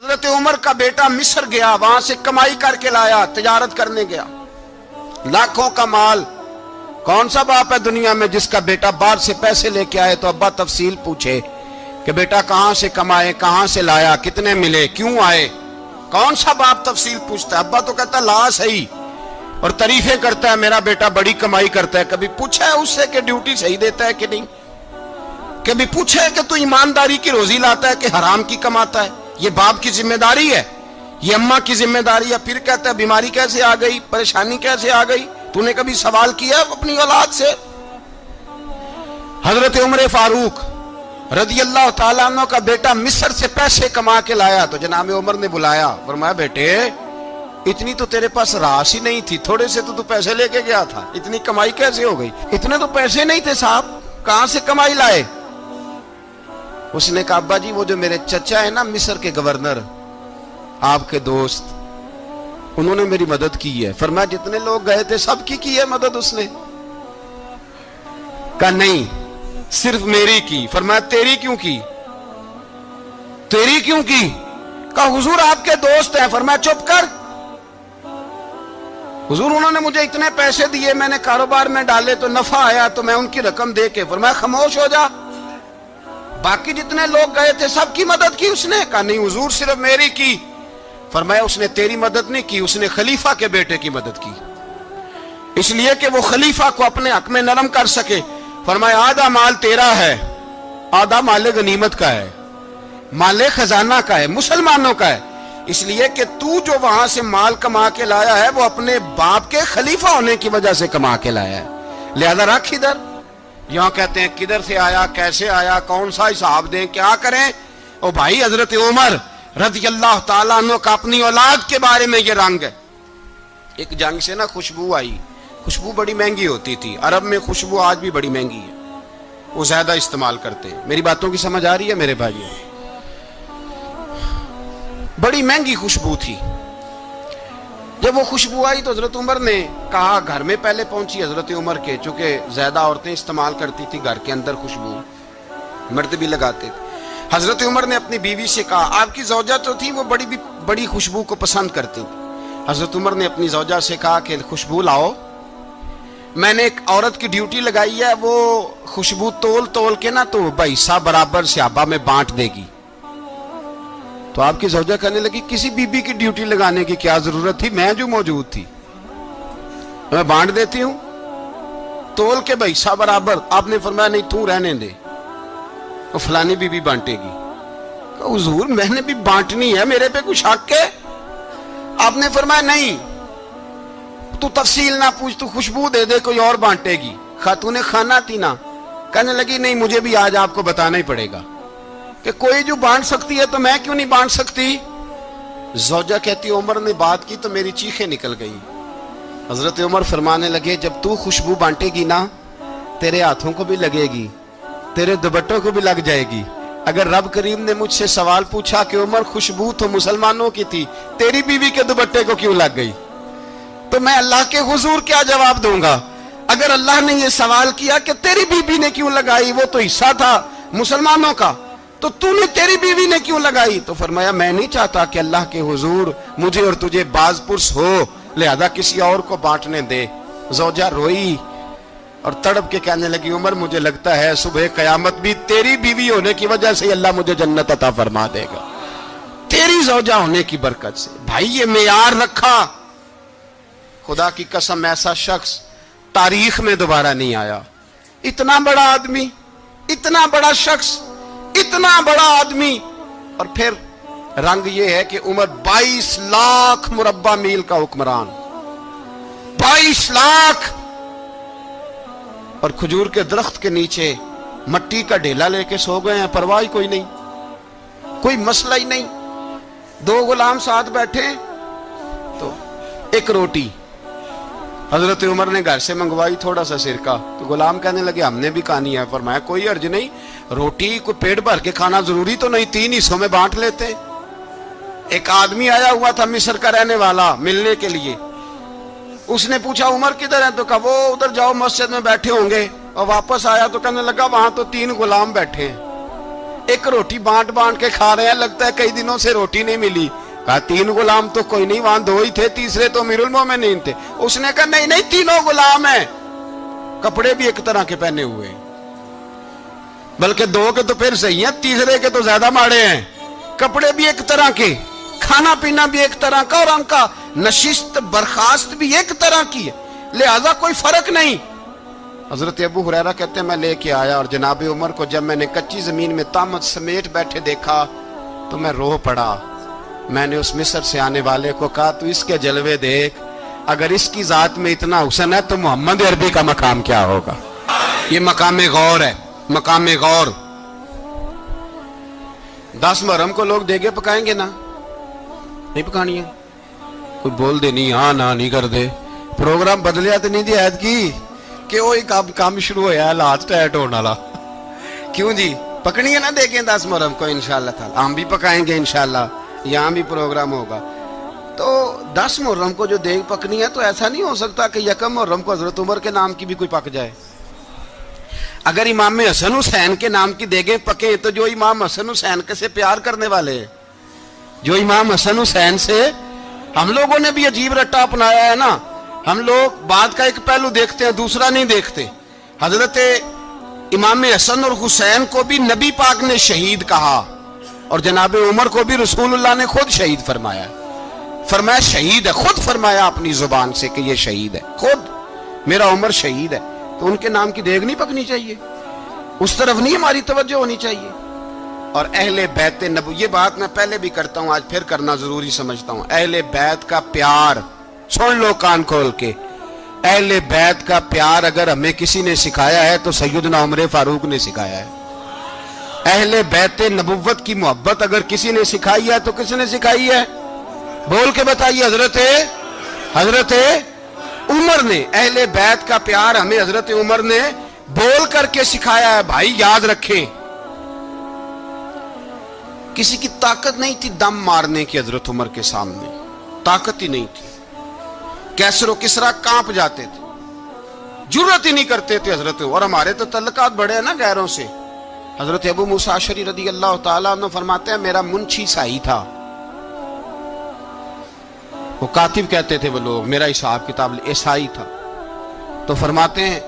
حضرت عمر کا بیٹا مصر گیا، وہاں سے کمائی کر کے لایا، تجارت کرنے گیا، لاکھوں کا مال۔ کون سا باپ ہے دنیا میں جس کا بیٹا باہر سے پیسے لے کے آئے تو ابا تفصیل پوچھے کہ بیٹا کہاں سے کمائے، کہاں سے لایا، کتنے ملے، کیوں آئے؟ کون سا باپ تفصیل پوچھتا ہے؟ ابا تو کہتا ہے لا صحیح، اور تعریفیں کرتا ہے میرا بیٹا بڑی کمائی کرتا ہے۔ کبھی پوچھا ہے اس سے کہ ڈیوٹی صحیح دیتا ہے کہ نہیں؟ کبھی پوچھا ہے کہ تو ایمانداری کی روزی لاتا ہے کہ حرام کی کماتا ہے؟ یہ باپ کی ذمہ داری ہے، یہ اماں کی ذمہ داری ہے۔ پھر کہتا ہے بیماری کیسے آ گئی، پریشانی کیسے آ گئی؟ تو نے کبھی سوال کیا اپنی اولاد سے؟ حضرت عمر فاروق رضی اللہ تعالیٰ عنہ کا بیٹا مصر سے پیسے کما کے لایا تو جناب عمر نے بلایا، فرمایا بیٹے اتنی تو تیرے پاس راس ہی نہیں تھی، تھوڑے سے تو پیسے لے کے گیا تھا، اتنی کمائی کیسے ہو گئی؟ اتنے تو پیسے نہیں تھے صاحب، کہاں سے کمائی لائے؟ اس نے کہا ابا جی وہ جو میرے چچا ہے نا مصر کے گورنر، آپ کے دوست، انہوں نے میری مدد کی ہے۔ فرمایا جتنے لوگ گئے تھے سب کی ہے مدد اس نے؟ کہا نہیں صرف میری کی۔ فرمایا تیری کیوں کی؟ تیری کیوں کی؟ کہا حضور آپ کے دوست ہیں۔ فرمایا چپ کر، حضور انہوں نے مجھے اتنے پیسے دیے، میں نے کاروبار میں ڈالے تو نفع آیا تو میں ان کی رقم دے کے۔ فرمایا خاموش ہو جا، باقی جتنے لوگ گئے تھے سب کی مدد کی اس نے؟ کہا نہیں حضور صرف میری کی۔ فرمایا اس نے تیری مدد نہیں کی، اس نے خلیفہ کے بیٹے کی مدد کی، اس لیے کہ وہ خلیفہ کو اپنے حق میں نرم کر سکے۔ فرمایا آدھا مال تیرا ہے، آدھا مال غنیمت کا ہے، مال خزانہ کا ہے، مسلمانوں کا ہے، اس لیے کہ تو جو وہاں سے مال کما کے لایا ہے وہ اپنے باپ کے خلیفہ ہونے کی وجہ سے کما کے لایا ہے، لہذا رکھ ادھر۔ یہاں کہتے ہیں کدھر سے آیا، کیسے آیا، کون سا حساب دیں، کیا کریں؟ او بھائی حضرت عمر رضی اللہ تعالیٰ عنہ کا اپنی اولاد کے بارے میں یہ رنگ ہے۔ ایک جنگ سے نا خوشبو آئی، خوشبو بڑی مہنگی ہوتی تھی، عرب میں خوشبو آج بھی بڑی مہنگی ہے، وہ زیادہ استعمال کرتے ہیں۔ میری باتوں کی سمجھ آ رہی ہے میرے بھائیوں؟ بڑی مہنگی خوشبو تھی۔ جب وہ خوشبو آئی تو حضرت عمر نے کہا، گھر میں پہلے پہنچی حضرت عمر کے، چونکہ زیادہ عورتیں استعمال کرتی تھی گھر کے اندر خوشبو، مرد بھی لگاتے تھے۔ حضرت عمر نے اپنی بیوی سے کہا، آپ کی زوجہ تو تھی وہ بڑی خوشبو کو پسند کرتی تھی۔ حضرت عمر نے اپنی زوجہ سے کہا کہ خوشبو لاؤ، میں نے ایک عورت کی ڈیوٹی لگائی ہے، وہ خوشبو تول کے نا تو حصہ برابر صحابہ میں بانٹ دے گی۔ تو آپ کی زوجہ کہنے لگی کسی بی بی کی ڈیوٹی لگانے کی کیا ضرورت تھی، میں جو موجود تھی میں بانٹ دیتی ہوں تول کے حصہ برابر۔ آپ نے فرمایا نہیں تو رہنے دے، وہ فلانی بی بی بانٹے گی۔ کہا حضور میں نے بھی بانٹنی ہے، میرے پہ کچھ حق ہے؟ آپ نے فرمایا نہیں تو تفصیل نہ پوچھ، تو خوشبو دے دے، کوئی اور بانٹے گی۔ خاتون خانہ تھی نا، کہنے لگی نہیں مجھے بھی آج آپ کو بتانا ہی پڑے گا کہ کوئی جو بانٹ سکتی ہے تو میں کیوں نہیں بانٹ سکتی؟ زوجہ کہتی عمر نے بات کی تو میری چیخیں نکل گئی۔ حضرت عمر فرمانے لگے جب تو خوشبو بانٹے گی نا تیرے ہاتھوں کو بھی لگے گی، تیرے دوپٹوں کو بھی لگ جائے گی۔ اگر رب کریم نے مجھ سے سوال پوچھا کہ عمر خوشبو تو مسلمانوں کی تھی، تیری بیوی کے دوپٹے کو کیوں لگ گئی، تو میں اللہ کے حضور کیا جواب دوں گا؟ اگر اللہ نے یہ سوال کیا کہ تیری بیوی نے کیوں لگائی، وہ تو حصہ تھا مسلمانوں کا، تو نے تیری بیوی نے کیوں لگائی؟ تو فرمایا میں نہیں چاہتا کہ اللہ کے حضور مجھے اور تجھے باز پرس ہو، لہذا کسی اور کو بانٹنے دے۔ زوجہ روئی اور تڑپ کے کہنے لگی عمر مجھے لگتا ہے صبح قیامت بھی تیری بیوی ہونے کی وجہ سے اللہ مجھے جنت عطا فرما دے گا، تیری زوجہ ہونے کی برکت سے۔ بھائی یہ معیار رکھا، خدا کی قسم ایسا شخص تاریخ میں دوبارہ نہیں آیا۔ اتنا بڑا آدمی، اتنا بڑا شخص، اتنا بڑا آدمی، اور پھر رنگ یہ ہے کہ عمر 22 لاکھ مربع میل کا حکمران، 22 لاکھ، اور کھجور کے درخت کے نیچے مٹی کا ڈھیلا لے کے سو گئے ہیں، پرواہ کوئی نہیں، کوئی مسئلہ ہی نہیں۔ 2 غلام ساتھ بیٹھے تو ایک روٹی حضرت عمر نے گھر سے منگوائی، تھوڑا سا سرکہ، تو غلام کہنے لگے ہم نے بھی کھانی ہے۔ فرمایا کوئی حرج نہیں، روٹی کو پیٹ بھر کے کھانا ضروری تو نہیں، 3 حصوں میں بانٹ لیتے۔ ایک آدمی آیا ہوا تھا مصر کا رہنے والا ملنے کے لیے، اس نے پوچھا عمر کدھر ہے، تو کہا وہ ادھر جاؤ مسجد میں بیٹھے ہوں گے، اور واپس آیا تو کہنے لگا وہاں تو 3 غلام بیٹھے ہیں۔ ایک روٹی بانٹ بانٹ کے کھا رہے ہیں, لگتا ہے کئی دنوں سے روٹی نہیں ملی. کہا 3 غلام تو کوئی نہیں, وہاں 2 ہی تھے, تیسرے تو امیر المومنین تھے. اس نے کہا نہیں نہیں, 3 غلام ہیں, کپڑے بھی ایک طرح کے پہنے ہوئے ہیں, بلکہ 2 کے تو پھر صحیح ہیں, تیسرے کے تو زیادہ ماڑے ہیں. کپڑے بھی ایک طرح کے, کھانا پینا بھی ایک طرح کا, اور ان کا نشست برخاست بھی ایک طرح کی ہے, لہذا کوئی فرق نہیں. حضرت ابو ہریرہ کہتے ہیں میں لے کے آیا, اور جناب عمر کو جب میں نے کچی زمین میں تامت سمیٹ بیٹھے دیکھا تو میں رو پڑا. میں نے اس مصر سے آنے والے کو کہا تو اس کے جلوے دیکھ, اگر اس کی ذات میں اتنا حسن ہے تو محمد عربی کا مقام کیا ہوگا. یہ مقام غور ہے, مقام غور. 10 محرم کو لوگ دیگے پکائیں گے نا, نہیں پکانی ہے, کوئی بول دے نہیں, ہاں نہ نہیں کر دے, پروگرام بدلیا تو نہیں دی عید کی کہ وہی کام شروع ہوا ہے لاسٹ ٹائٹ ہونے والا. کیوں جی, پکنی ہے نا دیکھیں 10 محرم کو انشاءاللہ تعالی, ہم بھی پکائیں گے انشاءاللہ, یہاں بھی پروگرام ہوگا. تو 10 محرم کو جو دیگ پکنی ہے تو ایسا نہیں ہو سکتا کہ 1 محرم کو حضرت عمر کے نام کی بھی کوئی پک جائے. اگر امام حسن حسین کے نام کی دیگیں پکیں تو جو امام حسن حسین کے سے پیار کرنے والے ہیں, جو امام حسن حسین سے, ہم لوگوں نے بھی عجیب رٹا اپنایا ہے نا, ہم لوگ بات کا ایک پہلو دیکھتے ہیں دوسرا نہیں دیکھتے. حضرت امام حسن اور حسین کو بھی نبی پاک نے شہید کہا, اور جناب عمر کو بھی رسول اللہ نے خود شہید فرمایا. فرمایا شہید ہے, خود فرمایا اپنی زبان سے کہ یہ شہید ہے, خود میرا عمر شہید ہے. تو ان کے نام کی دیگ نہیں پکنی چاہیے, اس طرف نہیں ہماری توجہ ہونی چاہیے. اور اہل بیت نبو, یہ بات میں پہلے بھی کرتا ہوں, آج پھر کرنا ضروری سمجھتا ہوں. اہل بیت کا پیار, سن لو کان کھول کے, اہل بیت کا پیار اگر ہمیں کسی نے سکھایا ہے تو سیدنا عمر فاروق نے سکھایا ہے. اہل بیت نبوت کی محبت اگر کسی نے سکھائی ہے تو کس نے سکھائی ہے, بول کے بتائیے. حضرت عمر نے. اہل بیت کا پیار ہمیں حضرت عمر نے بول کر کے سکھایا ہے. بھائی یاد رکھیں, کسی کی طاقت نہیں تھی دم مارنے کی حضرت عمر کے سامنے, طاقت ہی نہیں تھی. کیسر و کسرا کانپ جاتے تھے, جرت ہی نہیں کرتے تھے حضرت. اور ہمارے تو تعلقات بڑے ہیں نا غیروں سے. حضرت ابو موسیٰ اشعری رضی اللہ تعالیٰ عنہ فرماتے ہیں میرا منشی سائی تھا, وہ کاتب کہتے تھے وہ لوگ, میرا حساب کتاب عیسائی تھا. تو فرماتے ہیں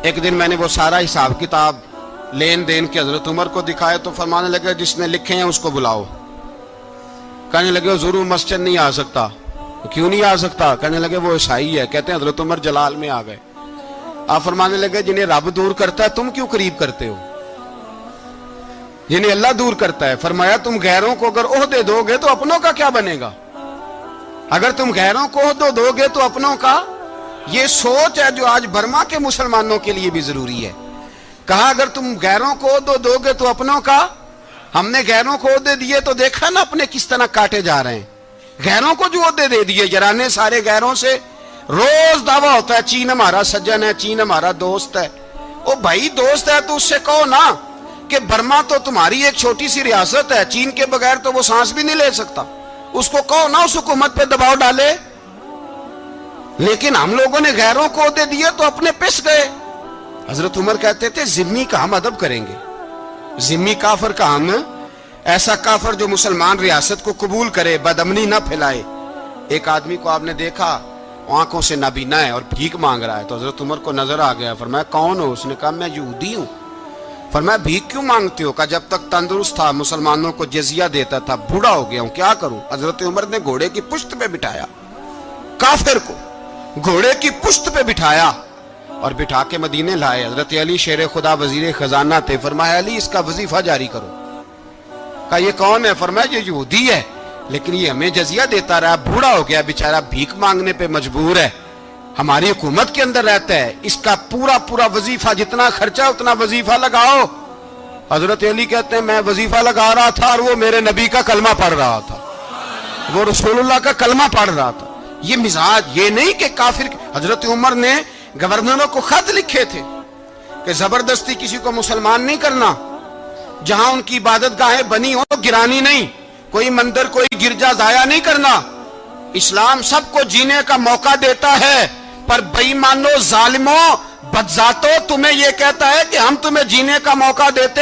ایک دن میں نے وہ سارا حساب کتاب لین دین کے حضرت عمر کو دکھائے تو فرمانے لگے جس نے لکھے ہیں اس کو بلاؤ. کہنے لگے حضور مسجد نہیں آ سکتا. کیوں نہیں آ سکتا؟ کہنے لگے وہ عیسائی ہے. کہتے ہیں حضرت عمر جلال میں آ گئے. آپ فرمانے لگے جنہیں رب دور کرتا ہے تم کیوں قریب کرتے ہو, جنہیں اللہ دور کرتا ہے. فرمایا تم غیروں کو اگر عہدے دو گے تو اپنوں کا کیا بنے گا, اگر تم غیروں کو عہدے دو گے تو اپنوں کا. یہ سوچ ہے جو آج برما کے مسلمانوں کے لیے بھی ضروری ہے. کہا اگر تم غیروں کو عہدے دو گے تو اپنوں کا. ہم نے غیروں کو عہدے دیے تو دیکھا نا اپنے کس طرح کاٹے جا رہے ہیں. غیروں کو جو عہدے دے دیے, یرانے سارے غیروں سے روز دعویٰ ہوتا ہے چین ہمارا سجن ہے, چین ہمارا دوست ہے. او بھائی دوست ہے تو اس سے کہو نا کہ برما تو تمہاری ایک چھوٹی سی ریاست ہے, چین کے بغیر تو وہ سانس بھی نہیں لے سکتا. اس کو کہو نا اس حکومت پہ دباؤ ڈالے. لیکن ہم لوگوں نے غیروں کو عہدے دیے تو اپنے پس گئے. حضرت عمر کہتے تھے ذمی کا ہم ادب کریں گے, ذمی کافر کا ہم, ایسا کافر جو مسلمان ریاست کو قبول کرے, بدامنی نہ پھیلائے. ایک آدمی کو آپ نے دیکھا آنکھوں سے نابینا ہے اور بھیک مانگ رہا ہے, تو حضرت عمر کو نظر آ گیا. فرمایا کون ہو؟ اس نے کہا میں یہودی ہوں. فرمایا بھیک کیوں مانگتے ہو؟ کہا جب تک تندرست تھا مسلمانوں کو جزیہ دیتا تھا, بوڑھا ہو گیا ہوں کیا کروں. حضرت عمر نے گھوڑے کی پشت پہ بٹھایا, کافر کو گھوڑے کی پشت پہ بٹھایا اور بٹھا کے مدینے لائے. حضرت علی شیر خدا وزیر خزانہ تھے. فرمایا علی اس کا وظیفہ جاری کرو. کہا یہ کون ہے؟ فرمایا یہ یہودی ہے لیکن یہ ہمیں جزیہ دیتا رہا, بوڑھا ہو گیا بیچارہ, بھیک مانگنے پہ مجبور ہے, ہماری حکومت کے اندر رہتا ہے, اس کا پورا وظیفہ جتنا خرچہ اتنا وظیفہ لگاؤ. حضرت علی کہتے ہیں میں وظیفہ لگا رہا تھا اور وہ میرے نبی کا کلمہ پڑھ رہا تھا, وہ رسول اللہ کا کلمہ پڑھ رہا تھا. یہ مزاج, یہ نہیں کہ کافر. حضرت عمر نے گورنروں کو خط لکھے تھے کہ زبردستی کسی کو مسلمان نہیں کرنا, جہاں ان کی عبادت گاہیں بنی ہو گرانی نہیں, کوئی مندر کوئی گرجا ضائع نہیں کرنا. اسلام سب کو جینے کا موقع دیتا ہے, پر بے ایمانوں ظالموں بدذاتوں تمہیں یہ کہتا ہے کہ ہم تمہیں جینے کا موقع دیتے,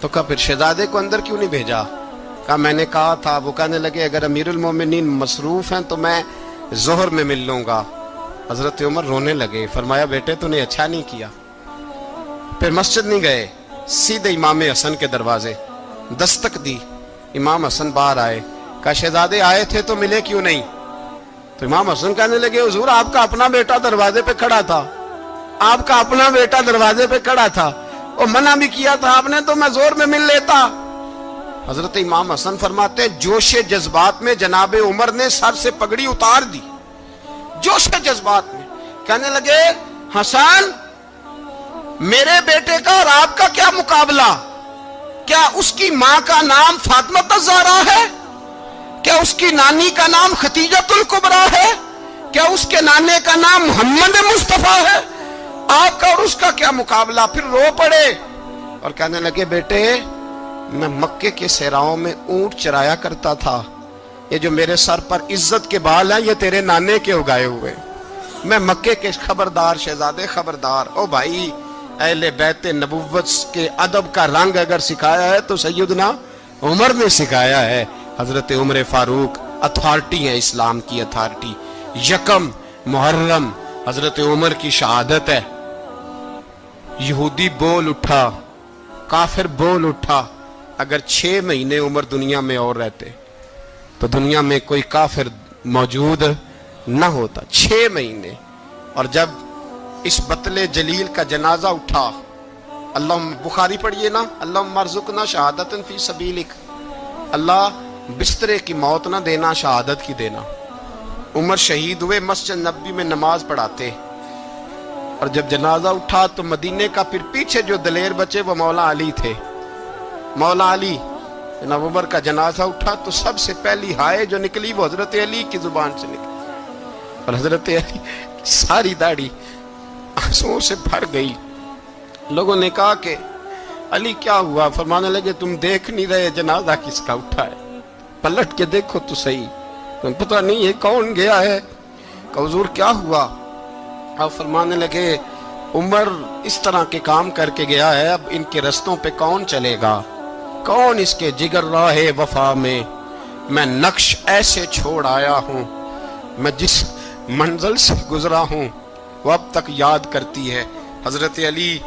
تو کہا پھر شہزادے کو اندر کیوں نہیں بھیجا؟ کہا میں نے کہا تھا. وہ کہنے لگے اگر امیر المومنین مصروف ہیں تو میں ظہر میں مل لوں گا. حضرت عمر رونے لگے. فرمایا بیٹے تو نے اچھا نہیں کیا. پھر مسجد نہیں گئے, سیدھے امام حسن کے دروازے دستک دی. امام حسن باہر آئے. کہا شہزادے آئے تھے تو ملے کیوں نہیں؟ تو امام حسن کہنے لگے حضور آپ کا اپنا بیٹا دروازے پہ کھڑا تھا, آپ کا اپنا بیٹا دروازے پہ کھڑا تھا, اور منع بھی کیا تھا آپ نے تو میں زور میں مل لیتا. حضرت امام حسن فرماتے جوش جذبات میں جناب عمر نے سر سے پگڑی اتار دی. جوش جذبات میں کہنے لگے حسن میرے بیٹے کا اور آپ کا کیا مقابلہ؟ کیا اس کی ماں کا نام فاطمہ الزہرا ہے؟ کیا اس کی نانی کا نام خدیجۃ الکبریٰ ہے؟ کیا اس کے نانے کا نام محمد مصطفیٰ ہے؟ آپ کا اور اس کا کیا مقابلہ؟ پھر رو پڑے اور کہنے لگے بیٹے میں مکے کے صحراؤں میں اونٹ چرایا کرتا تھا, یہ جو میرے سر پر عزت کے بال ہیں یہ تیرے نانے کے اگائے ہوئے. میں مکے کے خبردار شہزادے خبردار. او بھائی اہل بیت نبوت کے ادب کا رنگ اگر سکھایا ہے تو سیدنا عمر نے سکھایا ہے. حضرت عمر فاروق اتھارٹی ہے, اسلام کی اتھارٹی. یکم محرم حضرت عمر کی شہادت ہے. یہودی بول اٹھا, کافر بول اٹھا. اگر 6 مہینے عمر دنیا میں اور رہتے تو دنیا میں کوئی کافر موجود نہ ہوتا. 6 مہینے. اور جب اس بطل جلیل کا جنازہ اٹھا, اللہ بخاری پڑھیے نا, اللہ مرزقنا شہادت فی سبیلک, اللہ بسترے کی موت نہ دینا شہادت کی دینا. عمر شہید ہوئے, مسجد نبوی میں نماز پڑھاتے, اور جب جنازہ اٹھا تو مدینے کا پھر پیچھے جو دلیر بچے وہ مولا علی تھے. مولا علی جناب عمر کا جنازہ اٹھا تو سب سے پہلی ہائے جو نکلی وہ حضرت علی کی زبان سے نکلی, اور حضرت علی ساری داڑھی آنسوؤں سے بھر گئی. لوگوں نے کہا کہ علی کیا ہوا؟ فرمانے لگے تم دیکھ نہیں رہے جنازہ کس کا اٹھا ہے؟ پلٹ کے دیکھو تو صحیح, تم پتہ نہیں یہ کون گیا ہے. کہ حضور کیا ہوا؟ آپ فرمانے لگے عمر اس طرح کے کام کر کے گیا ہے, اب ان کے رستوں پہ کون چلے گا؟ کون اس کے جگر راہ وفا میں؟ میں نقش ایسے چھوڑ آیا ہوں, میں جس منزل سے گزرا ہوں وہ اب تک یاد کرتی ہے. حضرت علی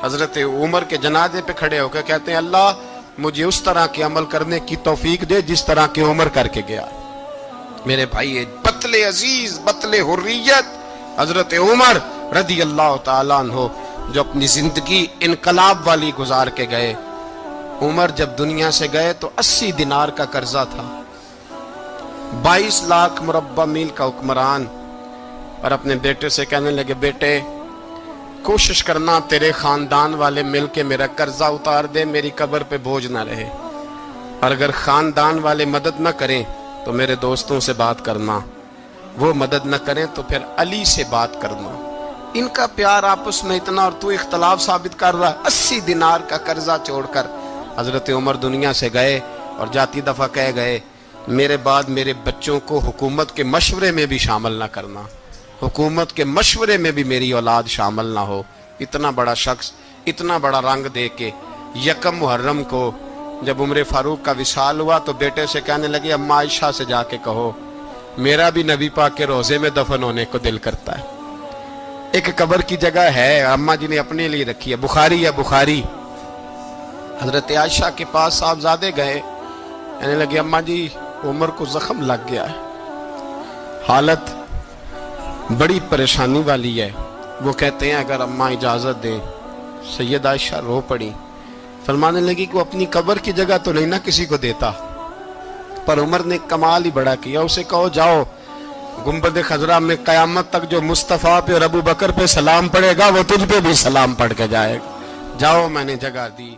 حضرت عمر کے جنازے پہ کھڑے ہو کے کہتے ہیں اللہ مجھے اس طرح کے عمل کرنے کی توفیق دے جس طرح کے عمر کر کے گیا. میرے بھائی بطل عزیز, بطل حریت حضرت عمر رضی اللہ تعالیٰ عنہ جو اپنی زندگی انقلاب والی گزار کے گئے. عمر جب دنیا سے گئے تو 80 دینار کا قرضہ تھا, 22 لاکھ مربع میل کا حکمران, اور اپنے بیٹے سے کہنے لگے بیٹے کوشش کرنا تیرے خاندان والے مل کے میرا قرضہ اتار دے, میری قبر پہ بوجھ نہ رہے, اور اگر خاندان والے مدد نہ کریں تو میرے دوستوں سے بات کرنا, وہ مدد نہ کریں تو پھر علی سے بات کرنا. ان کا پیار آپس میں اتنا, اور تو اختلاف ثابت کر رہا. 80 دینار کا قرضہ چھوڑ کر حضرت عمر دنیا سے گئے, اور جاتی دفعہ کہہ گئے میرے بعد میرے بچوں کو حکومت کے مشورے میں بھی شامل نہ کرنا, حکومت کے مشورے میں بھی میری اولاد شامل نہ ہو. اتنا بڑا شخص اتنا بڑا رنگ دے کے یکم محرم کو جب عمر فاروق کا وصال ہوا تو بیٹے سے کہنے لگے اماں عائشہ سے جا کے کہو میرا بھی نبی پاک کے روزے میں دفن ہونے کو دل کرتا ہے. ایک قبر کی جگہ ہے اماں جی نے اپنے لیے رکھی ہے, بخاری ہے بخاری. حضرت عائشہ کے پاس صاحبزادے گئے, کہنے لگے اماں جی عمر کو زخم لگ گیا ہے, حالت بڑی پریشانی والی ہے. وہ کہتے ہیں اگر اماں اجازت دیں. سید عائشہ رو پڑی, فرمانے لگی کہ وہ اپنی قبر کی جگہ تو نہیں نہ کسی کو دیتا, پر عمر نے کمال ہی بڑا کیا. اسے کہو جاؤ گنبد خضرا میں قیامت تک جو مصطفیٰ پہ اور ابو بکر پہ سلام پڑے گا وہ تجھ پہ بھی سلام پڑھ کے جائے گا, جاؤ میں نے جگہ دی.